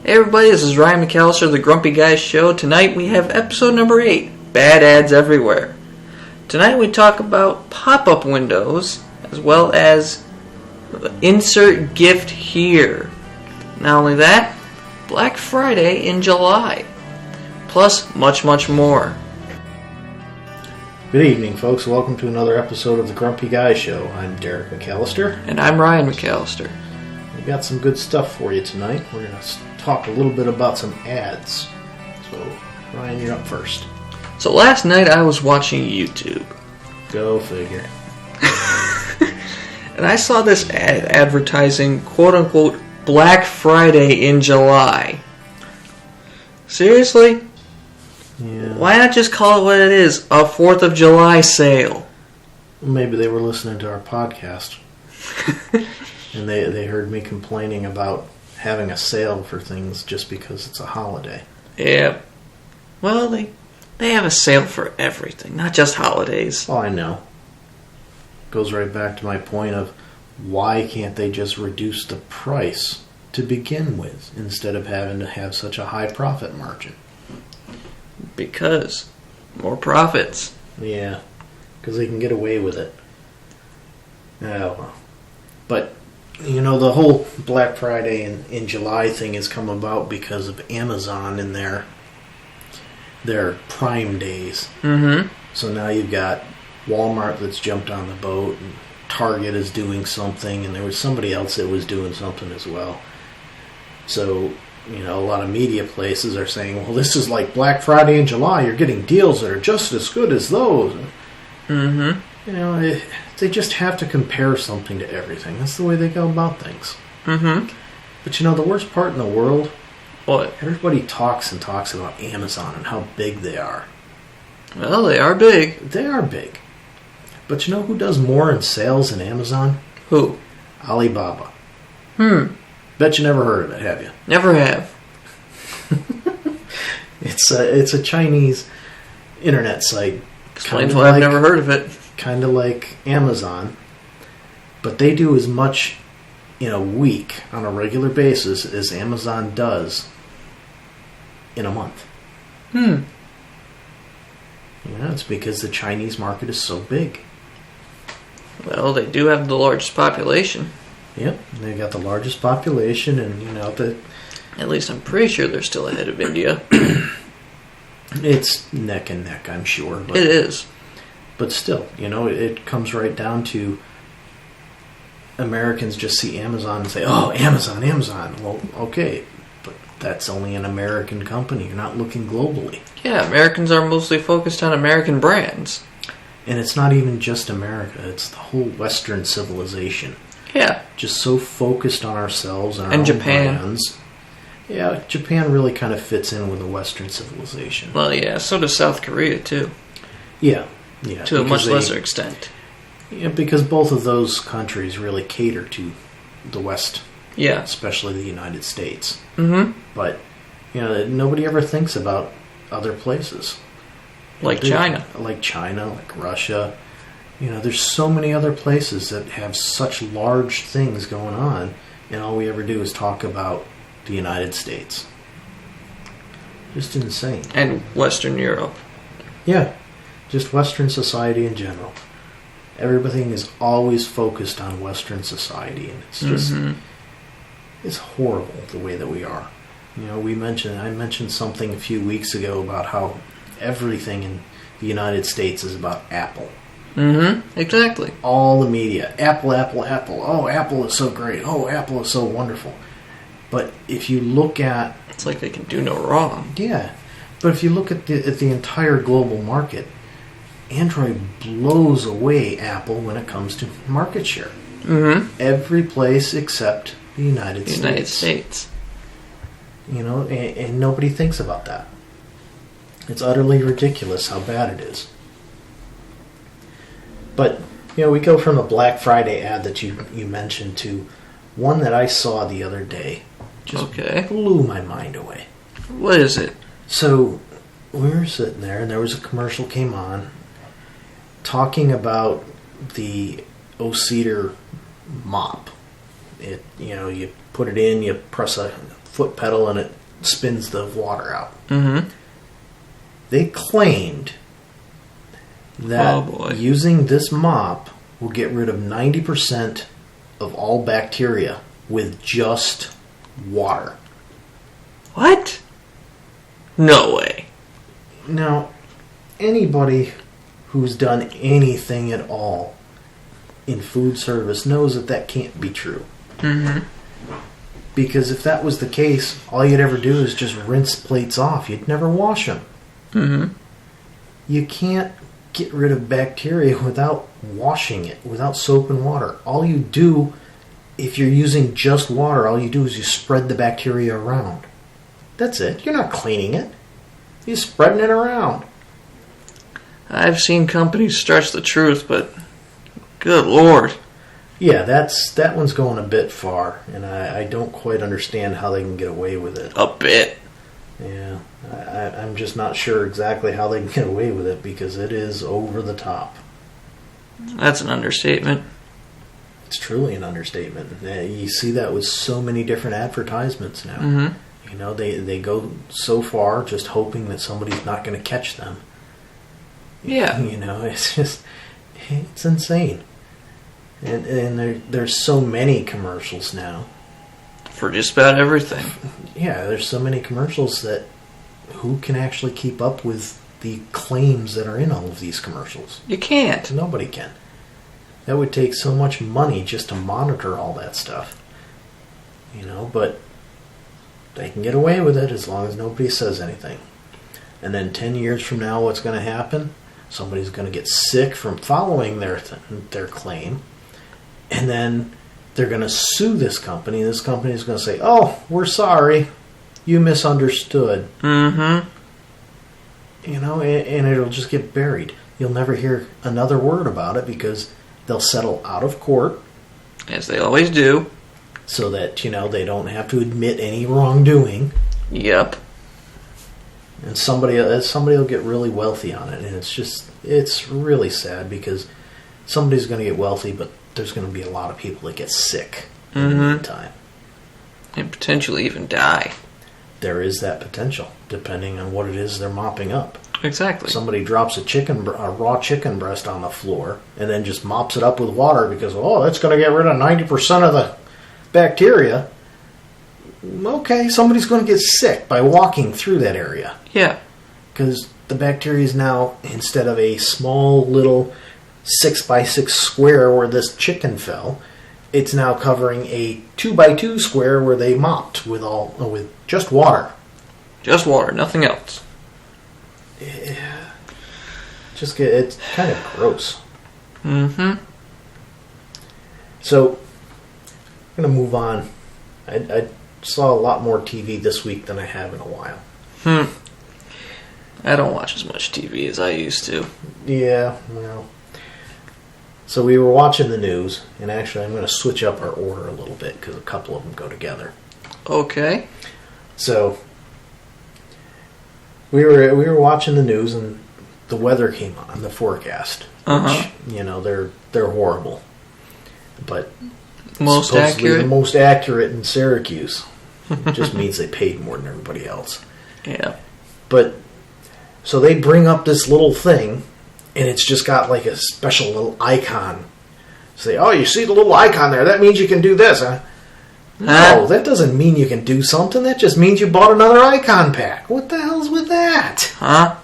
Hey everybody, this is Ryan McAllister of the Grumpy Guys Show. Tonight we have episode number 8, Bad Ads Everywhere. Tonight we talk about pop-up windows, as well as insert gift here. Not only that, Black Friday in July. Plus, much, much more. Good evening, folks. Welcome to another episode of the Grumpy Guys Show. I'm Derek McAllister. And I'm Ryan McAllister. We've got some good stuff for you tonight. We're going to talk a little bit about some ads. So, Ryan, you're up first. So last night I was watching YouTube. Go figure. And I saw this ad advertising, quote-unquote, Black Friday in July. Seriously? Yeah. Why not just call it what it is? A 4th of July sale. Maybe they were listening to our podcast. And they heard me complaining about having a sale for things just because it's a holiday. Yeah. Well, they have a sale for everything, not just holidays. Oh, I know. Goes right back to my point of why can't they just reduce the price to begin with instead of having to have such a high profit margin? Because more profits. Yeah, because they can get away with it. Oh, but, you know, the whole Black Friday in July thing has come about because of Amazon and their Prime days. Mm-hmm. So now you've got Walmart that's jumped on the boat, and Target is doing something, and there was somebody else that was doing something as well. So, you know, a lot of media places are saying, well, this is like Black Friday in July. You're getting deals that are just as good as those. Mm-hmm. You know, they just have to compare something to everything. That's the way they go about things. Mm-hmm. But, you know, the worst part in the world, What? everybody talks about Amazon and how big they are. Well, they are big. They are big. But you know who does more in sales than Amazon? Who? Alibaba. Bet you never heard of it, have you? Never have. It's a Chinese internet site. Explains why I've never heard of it. Kind of like Amazon. But they do as much in a week on a regular basis as Amazon does in a month. Yeah, it's because the Chinese market is so big. Well, they do have the largest population. Yep, they got the largest population, and you know At least I'm pretty sure they're still ahead of India. It's neck and neck, I'm sure. But, it is. But still, you know, it comes right down to Americans just see Amazon and say, oh, Amazon, Amazon. Well, okay, but that's only an American company. You're not looking globally. Yeah, Americans are mostly focused on American brands. And it's not even just America. It's the whole Western civilization. Yeah. Just so focused on ourselves and our own Japan. brands. Yeah, Japan really kind of fits in with the Western civilization. Well, yeah, so does South Korea, too. Yeah. To a much lesser extent. Yeah, because both of those countries really cater to the West. Yeah. Especially the United States. Mm-hmm. But, you know, nobody ever thinks about other places. Like China. Like China, like Russia. You know, there's so many other places that have such large things going on, and all we ever do is talk about the United States. Just insane. And Western Europe. Yeah, just Western society in general. Everything is always focused on Western society, and it's just, it's horrible the way that we are. You know, I mentioned something a few weeks ago about how everything in the United States is about Apple. Mm-hmm. Exactly. All the media. Apple, Apple, Apple. Oh, Apple is so great. Oh, Apple is so wonderful. But if you look at... It's like they can do no wrong. Yeah. But if you look at the entire global market, Android blows away Apple when it comes to market share. Mm-hmm. Every place except the United States. You know, and nobody thinks about that. It's utterly ridiculous how bad it is. But, you know, we go from the Black Friday ad that you mentioned to one that I saw the other day. Just blew my mind away. What is it? So, we were sitting there, and there was a commercial came on talking about the O-Cedar mop. You put it in, you press a foot pedal and it spins the water out. Mm-hmm. They claimed that using this mop will get rid of 90% of all bacteria with just water. What? No way. Now, anybody who's done anything at all in food service knows that that can't be true. Mm-hmm. Because if that was the case, all you'd ever do is just rinse plates off. You'd never wash them. Mm-hmm. You can't get rid of bacteria without washing it, without soap and water. All you do, if you're using just water, all you do is you spread the bacteria around. That's it. You're not cleaning it. You're spreading it around. I've seen companies stretch the truth, but good Lord. Yeah, that one's going a bit far, and I don't quite understand how they can get away with it. A bit. Yeah, I'm just not sure exactly how they can get away with it because it is over the top. That's an understatement. It's truly an understatement. You see that with so many different advertisements now. Mm-hmm. You know, they go so far just hoping that somebody's not going to catch them. Yeah. You know, it's insane. And there's so many commercials now. For just about everything. Yeah, there's so many commercials that who can actually keep up with the claims that are in all of these commercials? You can't. Nobody can. That would take so much money just to monitor all that stuff. You know, but they can get away with it as long as nobody says anything. And then 10 years from now, what's going to happen? Somebody's going to get sick from following their claim. And then they're going to sue this company. This company is going to say, "Oh, we're sorry. You misunderstood." Mm-hmm. You know, and it'll just get buried. You'll never hear another word about it because they'll settle out of court. As they always do. So that, you know, they don't have to admit any wrongdoing. Yep. And somebody will get really wealthy on it. And it's really sad because somebody's going to get wealthy, but there's going to be a lot of people that get sick in the meantime. And potentially even die. There is that potential, depending on what it is they're mopping up. Exactly. Somebody drops a raw chicken breast on the floor and then just mops it up with water because, that's going to get rid of 90% of the bacteria. Okay, somebody's going to get sick by walking through that area. Yeah. Because the bacteria is now, instead of a small little 6x6 square where this chicken fell, it's now covering a 2x2 square where they mopped with just water. Just water, nothing else. Yeah. It's kind of gross. Mm-hmm. So, I'm going to move on. I saw a lot more TV this week than I have in a while. I don't watch as much TV as I used to. Yeah, well. So we were watching the news, and actually I'm going to switch up our order a little bit because a couple of them go together. Okay. So we were watching the news, and the weather came on, the forecast. Which, you know, they're horrible. But most accurate? The most accurate in Syracuse. It just means they paid more than everybody else. Yeah. But so they bring up this little thing, and it's just got like a special little icon. Say, you see the little icon there? That means you can do this, huh? No, that doesn't mean you can do something. That just means you bought another icon pack. What the hell's with that? Huh?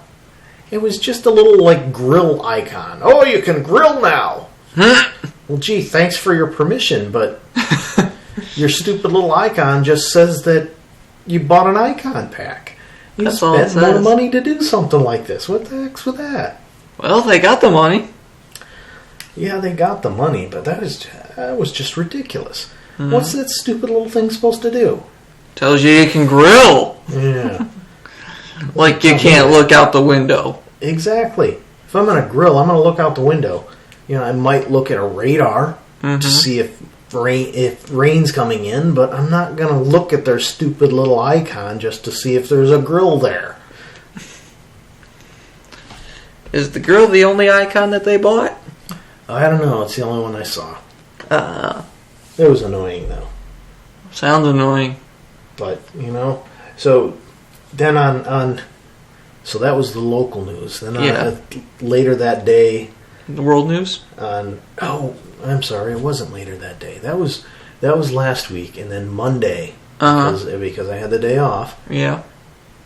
It was just a little, like, grill icon. Oh, you can grill now. Well, gee, thanks for your permission, but your stupid little icon just says that you bought an icon pack. You spent more money to do something like this. What the heck's with that? Well, they got the money. Yeah, they got the money, but that was just ridiculous. What's that stupid little thing supposed to do? Tells you can grill. Yeah. Like you can't look out the window. Exactly. If I'm going to grill, I'm going to look out the window. You know, I might look at a radar to see if rain's coming in, but I'm not going to look at their stupid little icon just to see if there's a grill there. Is the grill the only icon that they bought? I don't know. It's the only one I saw. It was annoying, though. Sounds annoying. But, so then so that was the local news. Then later that day... The world news? I'm sorry, it wasn't later that day. That was last week, and then Monday, because I had the day off. Yeah.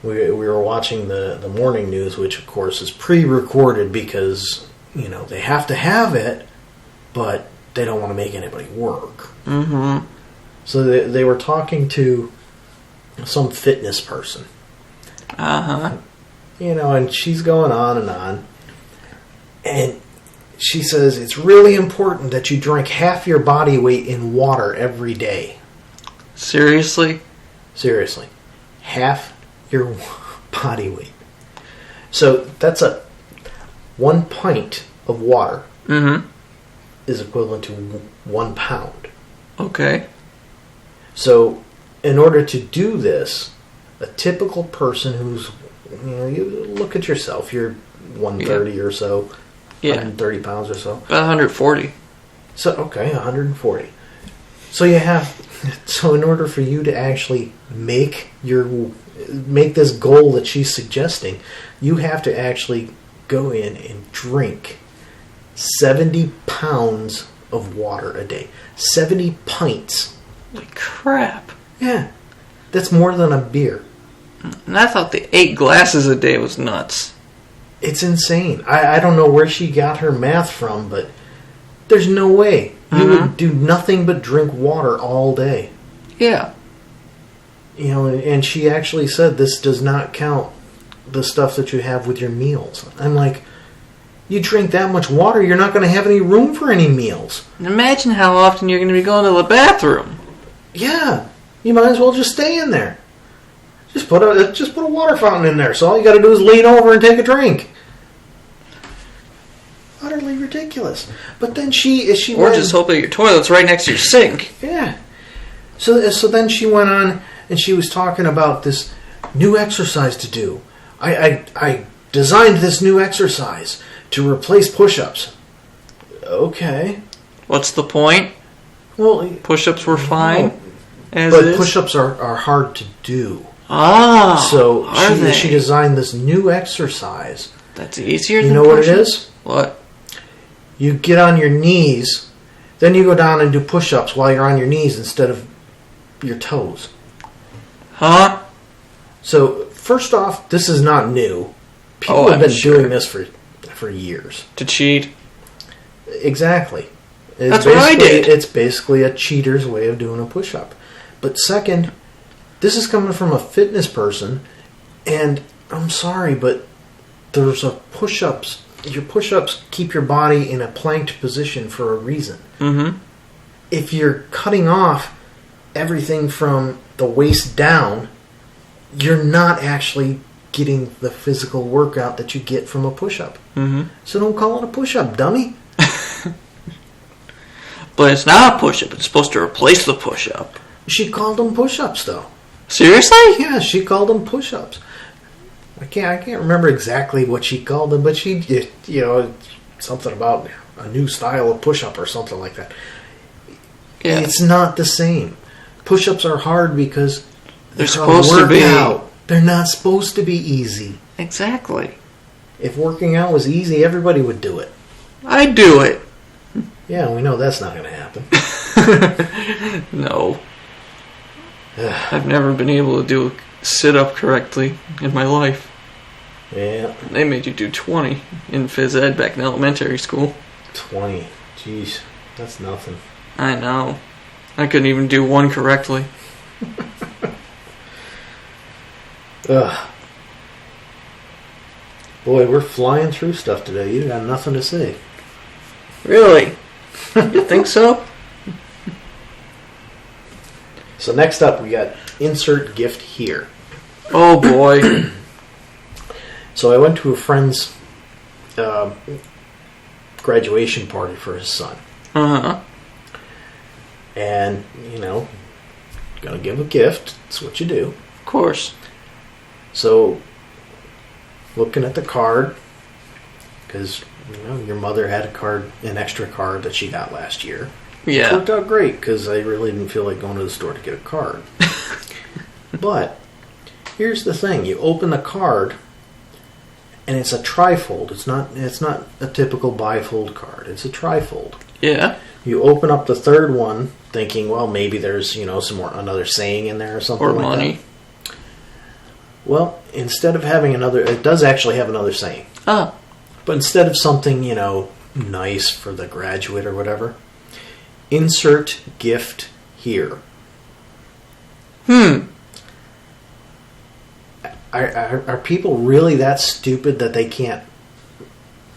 We were watching the morning news, which of course is pre-recorded because they have to have it, but they don't want to make anybody work. Mm-hmm. So they were talking to some fitness person. Uh-huh. And she's going on, and she says it's really important that you drink half your body weight in water every day. Seriously? Seriously. Half your body weight. So that's 1 pint of water is equivalent to 1 pound. Okay. So in order to do this, a typical person who's, you look at yourself, you're 130 or so, 130 pounds or so. About 140. So, okay, 140. So so in order for you to actually make this goal that she's suggesting, you have to actually go in and drink 70 pounds of water a day. 70 pints. Holy crap. Yeah. That's more than a beer. And I thought the 8 glasses a day was nuts. It's insane. I don't know where she got her math from, but there's no way. You would do nothing but drink water all day. Yeah. And she actually said this does not count the stuff that you have with your meals. I'm like, you drink that much water, you're not going to have any room for any meals. Imagine how often you're going to be going to the bathroom. Yeah. You might as well just stay in there. Just put a water fountain in there. So all you got to do is lean over and take a drink. Utterly ridiculous. But then or just hope that your toilet's right next to your sink. Yeah. So then she went on and she was talking about this new exercise to do. I designed this new exercise to replace push-ups. Okay. What's the point? Well, push-ups were fine. But push-ups are hard to do. Ah. So she designed this new exercise. That's easier than You know what it is? What? You get on your knees, then you go down and do push-ups while you're on your knees instead of your toes. Huh? So, first off, this is not new. People have been doing this for years. To cheat? Exactly. That's what I did. It's basically a cheater's way of doing a push-up. But second, this is coming from a fitness person, and I'm sorry, but there's a push-ups. Your push-ups keep your body in a planked position for a reason. Mm-hmm. If you're cutting off everything from the waist down, you're not actually getting the physical workout that you get from a push-up. Mm-hmm. So don't call it a push-up, dummy. But it's not a push-up. It's supposed to replace the push-up. She called them push-ups, though. Seriously? Yeah, she called them push-ups. I can't remember exactly what she called them, but she, something about a new style of push-up or something like that. Yeah. It's not the same. Push-ups are hard because they're supposed to be. They're not supposed to be easy. Exactly. If working out was easy, everybody would do it. I'd do it. Yeah, we know that's not going to happen. No. I've never been able to do a sit-up correctly in my life. Yeah. They made you do 20 in phys ed back in elementary school. 20. Jeez. That's nothing. I know. I couldn't even do one correctly. Ugh. Boy, we're flying through stuff today. You got nothing to say. Really? You think so? So next up, we got insert gift here. Oh boy. So I went to a friend's graduation party for his son. Uh-huh. And, gonna give a gift. That's what you do. Of course. So, looking at the card, because, your mother had an extra card that she got last year. Yeah. It worked out great, because I really didn't feel like going to the store to get a card. But here's the thing: you open the card, and it's a trifold. It's not a typical bifold card. It's a trifold. Yeah. You open up the third one, thinking, well, maybe there's another saying in there or something like money. that. Well, instead of having another, it does actually have another saying. Oh. But instead of something, nice for the graduate or whatever, insert gift here. Are people really that stupid that they can't,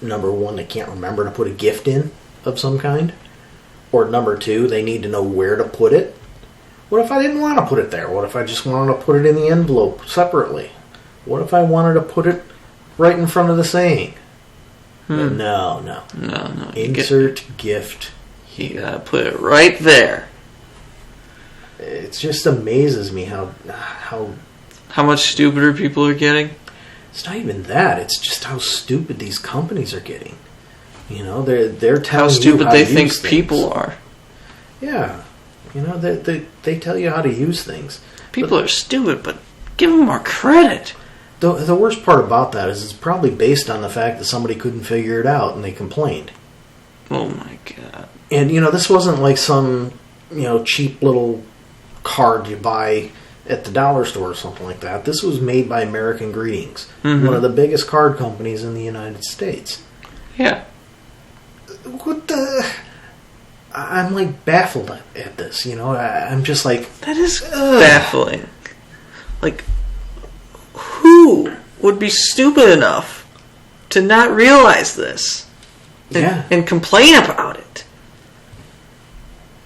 number one, they can't remember to put a gift in of some kind? Or number two, they need to know where to put it? What if I didn't want to put it there? What if I just wanted to put it in the envelope separately? What if I wanted to put it right in front of the saying? No. Insert gift here. You gotta put it right there. It just amazes me how much stupider people are getting. It's not even that. It's just how stupid these companies are getting. They're telling how stupid you how they to think use things. people are. Yeah, they tell you how to use things. People are stupid, but give them more credit. The worst part about that is it's probably based on the fact that somebody couldn't figure it out and they complained. Oh my god! And this wasn't like some cheap little card you buy at the dollar store or something like that. This was made by American Greetings, one of the biggest card companies in the United States. Yeah. What the? I'm like baffled at this. I'm just like, that is baffling. Like, who would be stupid enough to not realize this and complain about it?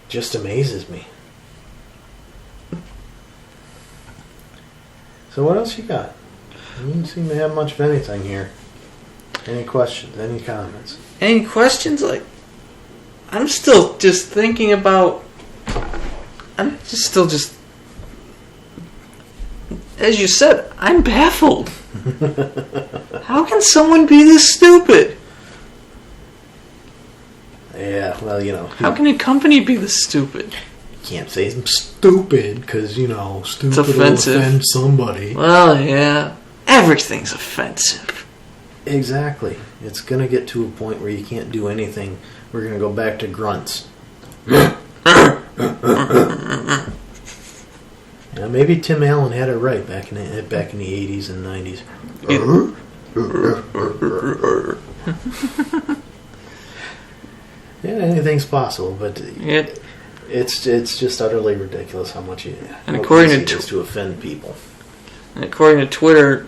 Just amazes me. So what else you got? You don't seem to have much of anything here. Any questions? Any comments? Any questions? Like, I'm still just thinking about... As you said, I'm baffled. How can someone be this stupid? Yeah, well, How can a company be this stupid? Can't say I'm stupid because, stupid It's offensive. will offend somebody. Well, yeah. Everything's offensive. Exactly. It's going to get to a point where you can't do anything. We're going to go back to grunts. Yeah, maybe Tim Allen had it right back in the 80s and 90s. Yeah, anything's possible, but it's just utterly ridiculous how much it is to offend people. And according to Twitter,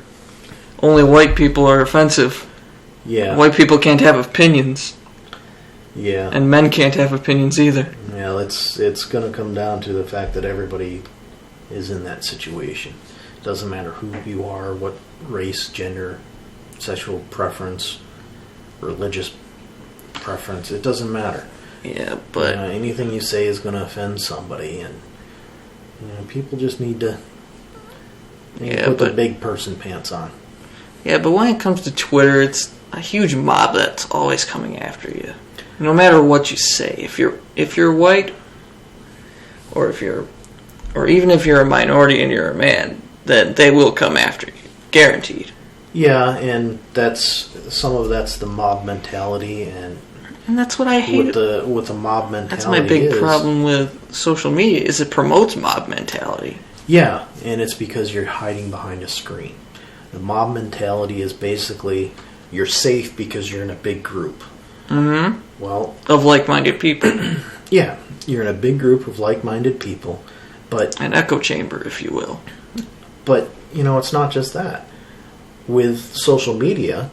only white people are offensive. Yeah. White people can't have opinions. Yeah. And men can't have opinions either. Yeah, it's going to come down to the fact that everybody is in that situation. Doesn't matter who you are, what race, gender, sexual preference, religious preference. It doesn't matter. Yeah, but anything you say is going to offend somebody, and people just need to put the big person pants on. Yeah, but when it comes to Twitter, it's a huge mob that's always coming after you. No matter what you say, if you're white, or even if you're a minority and you're a man, then they will come after you, guaranteed. Yeah, and some of that's the mob mentality, and that's what I hate. With the mob mentality, that's my big problem with social media. Is it promotes mob mentality? Yeah, and it's because you're hiding behind a screen. The mob mentality is basically you're safe because you're in a big group. Mm-hmm. Well, of like-minded people. Yeah, you're in a big group of like-minded people, but an echo chamber, if you will. But it's not just that. With social media,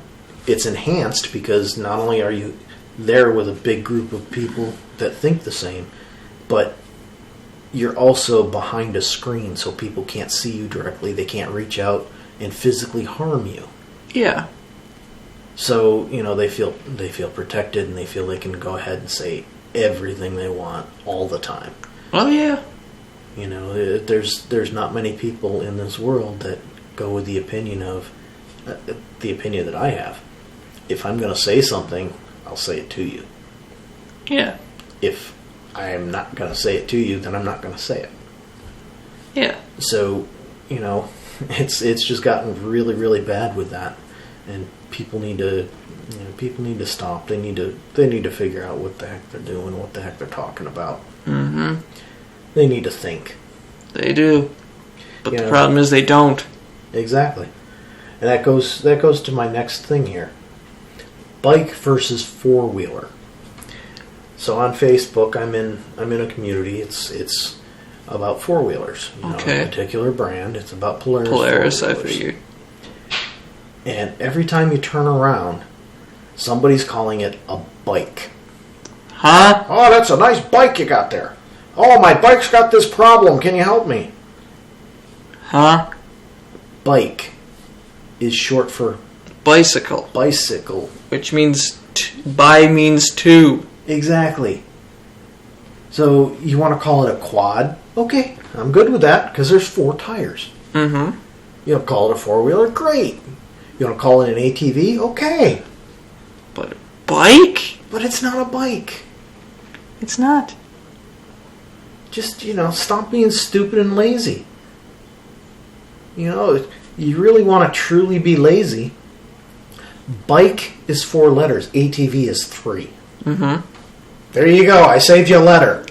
it's enhanced because not only are you there with a big group of people that think the same, but you're also behind a screen so people can't see you directly. They can't reach out and physically harm you. Yeah. So, they feel protected, and they feel they can go ahead and say everything they want all the time. Oh yeah. There's not many people in this world that go with the opinion that I have. If I'm going to say something, I'll say it to you. Yeah. If I am not going to say it to you, then I'm not going to say it. Yeah. So, it's just gotten really, really bad with that, and people need to stop. They need to figure out what the heck they're doing, what the heck they're talking about. Mm-hmm. They need to think. They do, but the problem is they don't. Exactly, and that goes to my next thing here: bike versus four-wheeler. So on Facebook, I'm in a community. It's about four-wheelers. Okay. A particular brand. It's about Polaris. Polaris, I figured. And every time you turn around, somebody's calling it a bike. Huh? Oh, that's a nice bike you got there. Oh, my bike's got this problem. Can you help me? Huh? Bike is short for bicycle. Bicycle. Which means bi means two. Exactly. So you want to call it a quad? Okay, I'm good with that because there's 4 tires. Mm-hmm. You want to call it a four-wheeler? Great. You want to call it an ATV? Okay. But a bike? But it's not a bike. It's not. Just, stop being stupid and lazy. You really want to truly be lazy. Bike is 4 letters. ATV is 3. Mm-hmm. There you go. I saved you a letter.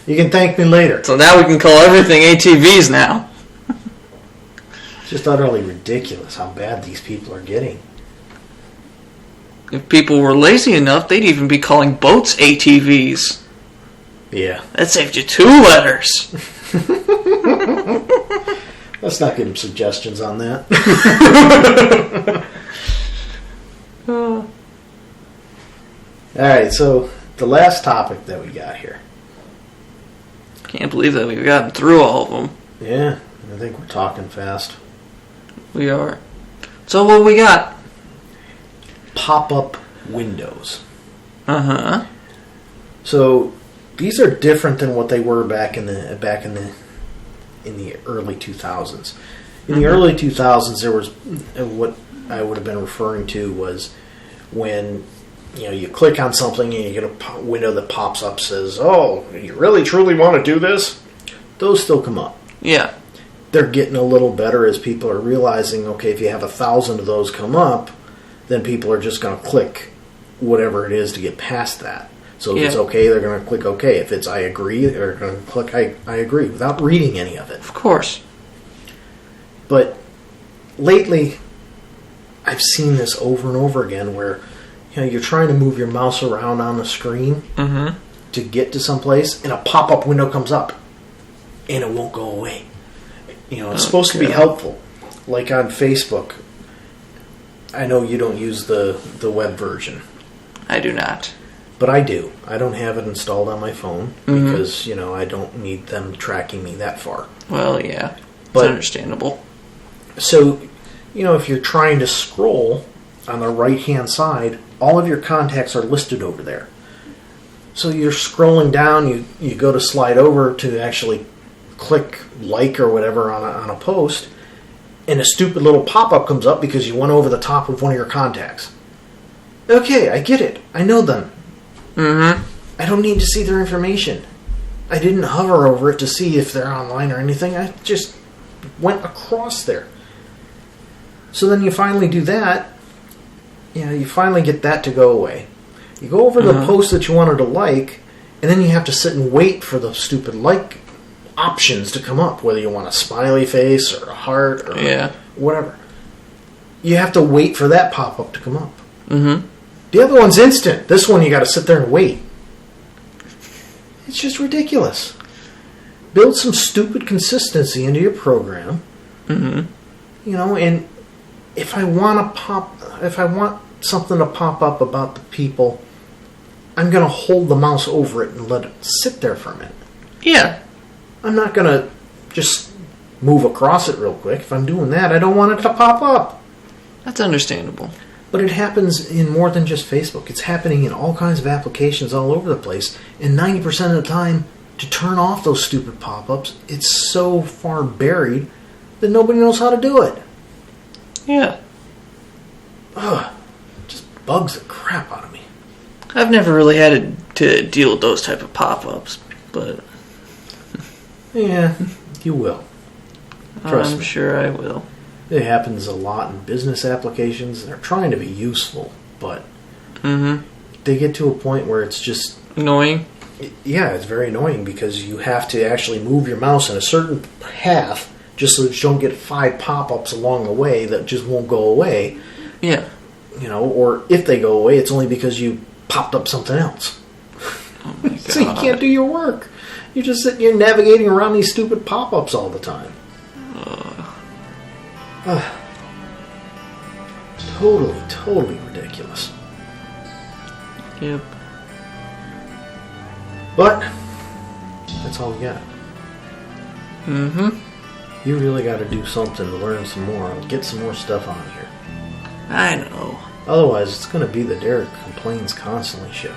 You can thank me later. So now we can call everything ATVs now. Just utterly ridiculous how bad these people are getting. If people were lazy enough, they'd even be calling boats ATVs. Yeah. That saved you 2 letters. Let's not give them suggestions on that. Alright, so the last topic that we got here. Can't believe that we've gotten through all of them. Yeah, I think we're talking fast. We are. So what we got? Pop-up windows. Uh-huh. So these are different than what they were back in the early 2000s. In the early 2000s, there was what I would have been referring to was when you click on something and you get a window that pops up says, "Oh, you really truly want to do this?" Those still come up. Yeah. They're getting a little better as people are realizing, okay, if you have 1,000 of those come up, then people are just going to click whatever it is to get past that. So if it's okay, they're going to click okay. If it's I agree, they're going to click I agree without reading any of it. Of course. But lately, I've seen this over and over again where you're trying to move your mouse around on the screen to get to someplace, and a pop-up window comes up, and it won't go away. It's supposed to be helpful. Like on Facebook, I know you don't use the web version. I do not. But I do. I don't have it installed on my phone because, I don't need them tracking me that far. Well, yeah. It's understandable. So, if you're trying to scroll on the right-hand side, all of your contacts are listed over there. So you're scrolling down, you go to slide over to actually click like or whatever on a post, and a stupid little pop-up comes up because you went over the top of one of your contacts. Okay, I get it. I know them. Mm-hmm. I don't need to see their information. I didn't hover over it to see if they're online or anything. I just went across there. So then you finally do that. You finally get that to go away. You go over the post that you wanted to like, and then you have to sit and wait for the stupid like options to come up, whether you want a smiley face or a heart or whatever. You have to wait for that pop-up to come up. Mm-hmm. The other one's instant. This one you got to sit there and wait. It's just ridiculous. Build some stupid consistency into your program. Mm-hmm. And if I want something to pop up about the people, I'm going to hold the mouse over it and let it sit there for a minute. Yeah. I'm not going to just move across it real quick. If I'm doing that, I don't want it to pop up. That's understandable. But it happens in more than just Facebook. It's happening in all kinds of applications all over the place. And 90% of the time, to turn off those stupid pop-ups, it's so far buried that nobody knows how to do it. Yeah. Ugh. Just bugs the crap out of me. I've never really had to deal with those type of pop-ups, but... Yeah, you will. Trust I'm me. sure I will. It happens a lot in business applications. They're trying to be useful, but they get to a point where it's just... Annoying? Yeah, it's very annoying because you have to actually move your mouse in a certain path just so that you don't get 5 pop-ups along the way that just won't go away. Yeah. You know, or if they go away, it's only because you popped up something else. Oh my God. So you can't do your work. You're just sitting here navigating around these stupid pop-ups all the time. Totally ridiculous. Yep. But that's all we got. You really got to do something to learn some more. Get some more stuff on here. I know. Otherwise, it's going to be the Derek Complains Constantly show.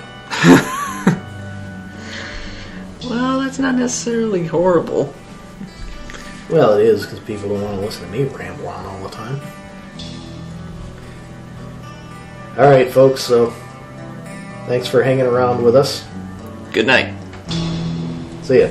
Well, that's not necessarily horrible. Well, it is because people don't want to listen to me ramble on all the time. Alright, folks, so thanks for hanging around with us. Good night. See ya.